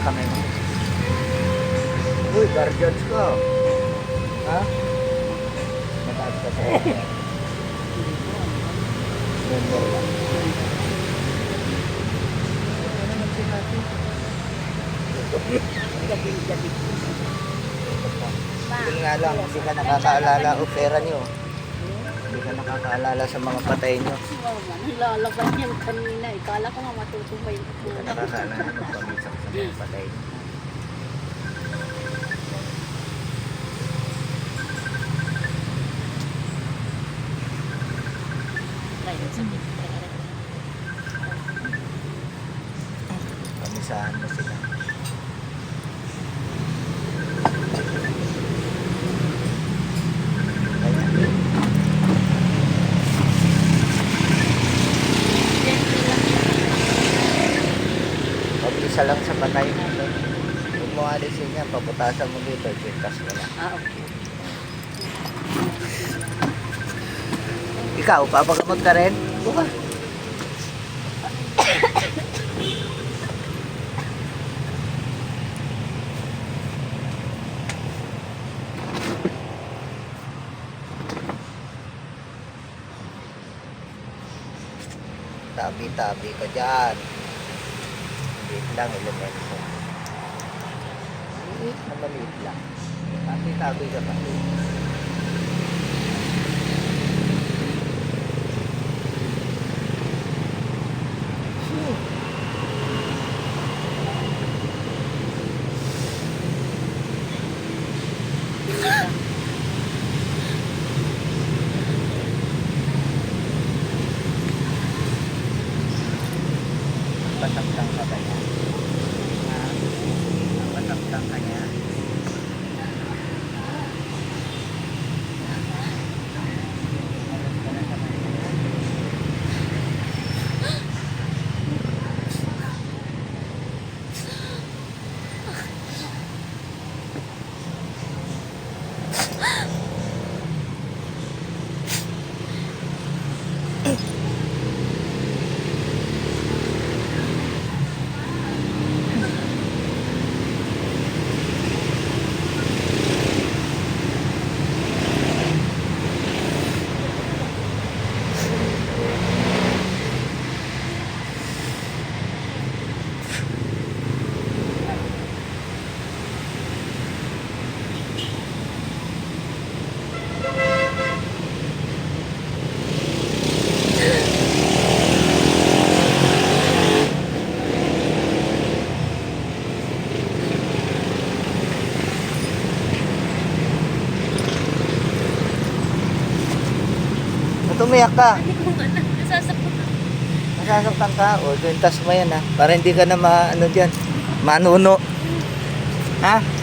tangin mo. Uy, guardians ko. Ha? Mataas ka sa member lang. Yun nga lang, hindi ka nakakaalala o pera nyo. Hindi ka nakakaalala sa mga patay nyo. Nilalaban yan kanina. Ikala ko nga matutumbay. Hindi ka nakakaalala ng pamisak sa mga patay nyo. Pamisahan mo sila. Pag-isa lang sa patay natin. Huwag mo alisin yan, paputasan mo dito, pintas mo na. Okay. Ikaw, papagamot ka rin? Buka. Tabi-tabi ka dyan. Maliit lang, elemento. Maliit na maliit lang. Tabi-tabi ka pa. Pasaktan ka ba niya? Ha? Pasaktan ka niya? Tumiyak ka. Nasasaktan ka. O, dintas mo yan ha. Para hindi ka na ano dyan. Manuno. Ha?